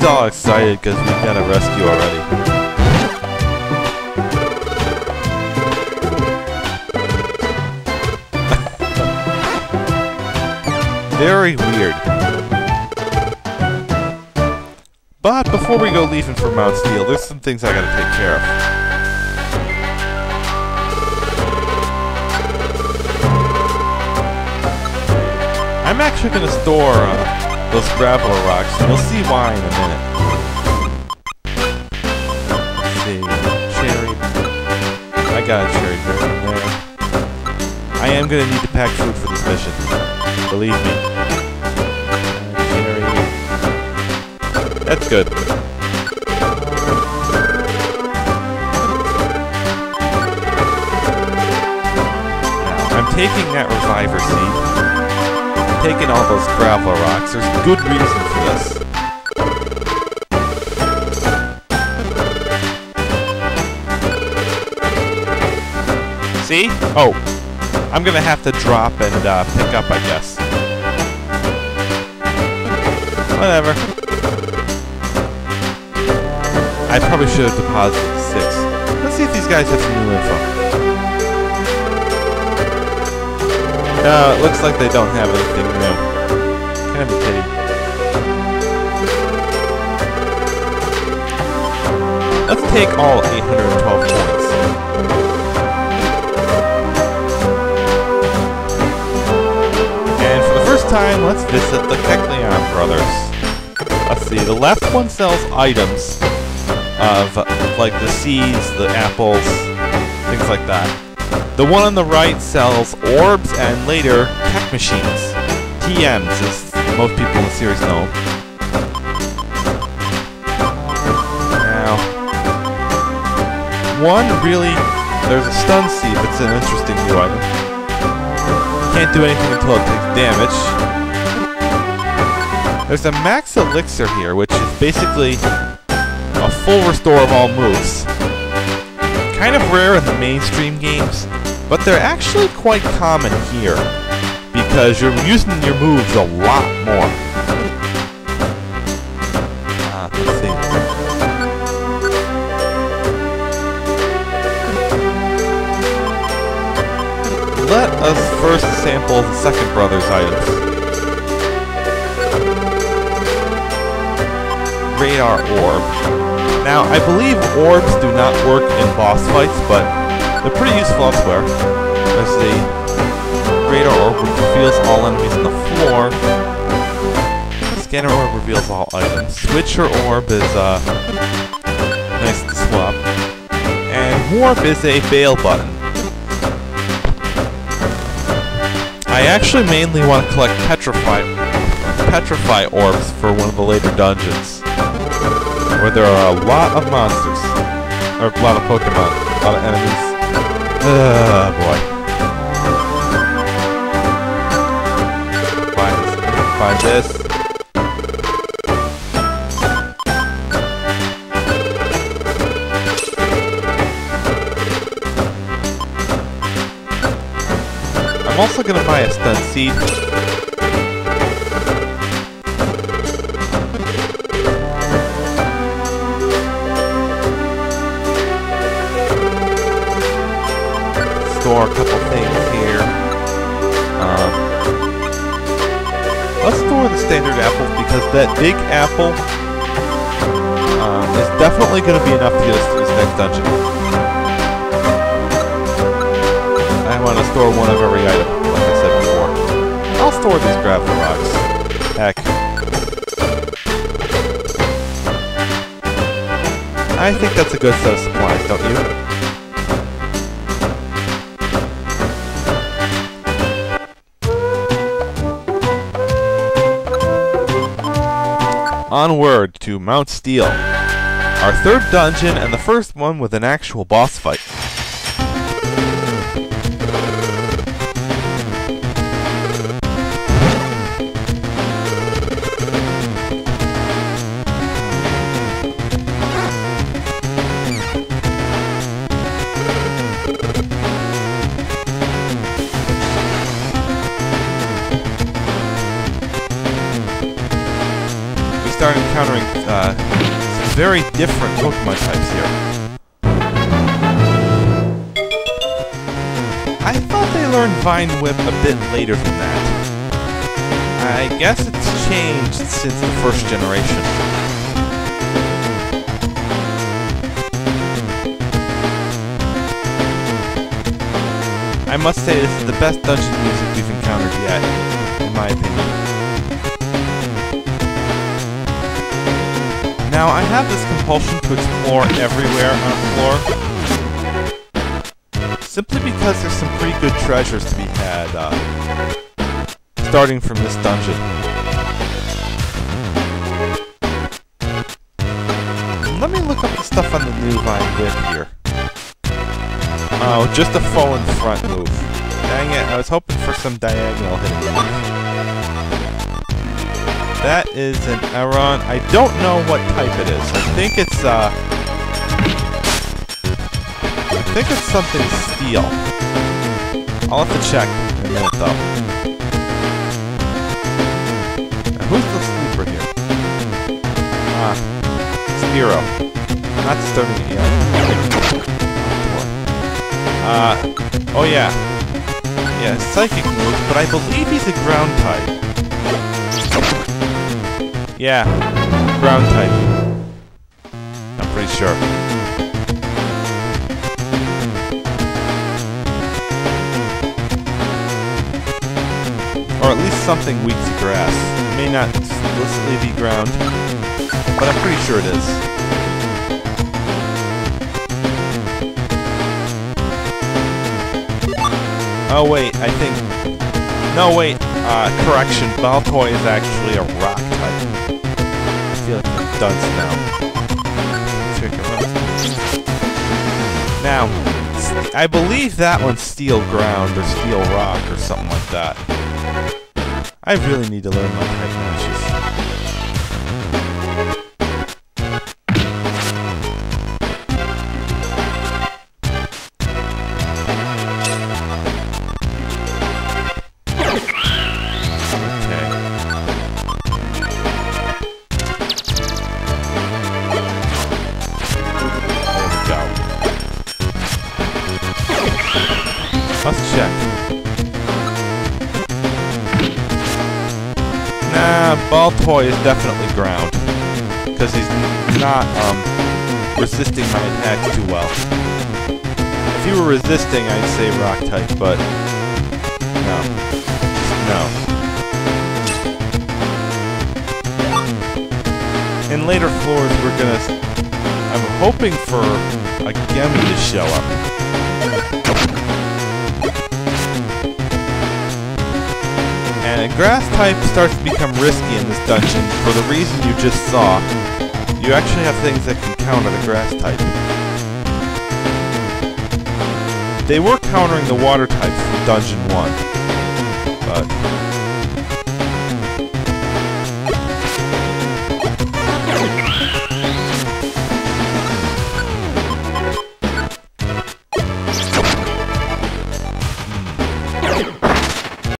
all excited because we got a rescue already. Very weird. But before we go leaving for Mount Steel, there's some things I gotta take care of. I'm actually gonna store those gravel rocks, and you'll see why in a minute. Let's see, cherry. I got a cherry berry in there. I am gonna need to pack food for this mission. Believe me. Cherry. That's good. Now, I'm taking that reviver seed. Taking all those gravel rocks. There's good reason for this. See? Oh. I'm gonna have to drop and pick up, I guess. Whatever. I probably should have deposited 6. Let's see if these guys have some new info. No, it looks like they don't have anything new. Kind of a pity. Let's take all 812 points. And for the first time, let's visit the Kecleon brothers. Let's see, the left one sells items of, like, the seeds, the apples, things like that. The one on the right sells orbs and later tech machines. TMs, as most people in the series know. Now, one really, there's a stun seed that's an interesting new item. Can't do anything until it takes damage. There's a max elixir here, which is basically a full restore of all moves. Kind of rare in the mainstream games, but they're actually quite common here, because you're using your moves a lot more. Let's see. Let us first sample the second brother's items. Radar orb. Now, I believe orbs do not work in boss fights, but they're pretty useful elsewhere. There's the radar orb, which reveals all enemies on the floor. Scanner orb reveals all items. Switcher orb is nice to swap. And warp is a bail button. I actually mainly want to collect petrify orbs for one of the later dungeons, where there are a lot of monsters, or a lot of Pokemon, a lot of enemies. Boy. Find this. I'm also gonna buy a stun seed. Store a couple things here. Let's store the standard apples because that big apple is definitely going to be enough to get us to this next dungeon. I want to store one of every item, like I said before. I'll store these gravel rocks. Heck. I think that's a good set of supplies, don't you? Onward to Mount Steel, our third dungeon and the first one with an actual boss fight. start encountering some very different Pokemon types here. I thought they learned Vine Whip a bit later than that. I guess it's changed since the first generation. I must say this is the best dungeon music we've encountered yet, in my opinion. Now, I have this compulsion to explore everywhere on a floor, simply because there's some pretty good treasures to be had, starting from this dungeon. Let me look up the stuff on the new Vine Whip here. Oh, just a fallen front move. Dang it, I was hoping for some diagonal hitting move. That is an Aron. I don't know what type it is. I think it's something steel. I'll have to check in a minute though. Now, who's the sleeper here? Spiro. Not starting it yet. Oh yeah. Yeah, psychic moves, but I believe he's a ground type. Yeah, ground type. I'm pretty sure. Or at least something weak to grass. It may not explicitly be ground, but I'm pretty sure it is. Oh wait, I think... No wait, correction, Baltoy is actually a rock type. I feel like I'm dunce now. Now, I believe that one's steel ground or steel rock or something like that. I really need to learn my type matches. Let's check. Nah, Baltoy is definitely ground. Because he's not, resisting my attacks too well. If he were resisting, I'd say rock type, but... No. No. In later floors, we're gonna... I'm hoping for a Gemi to show up. And grass type starts to become risky in this dungeon for the reason you just saw. You actually have things that can counter the grass type. They were countering the water types from Dungeon 1, but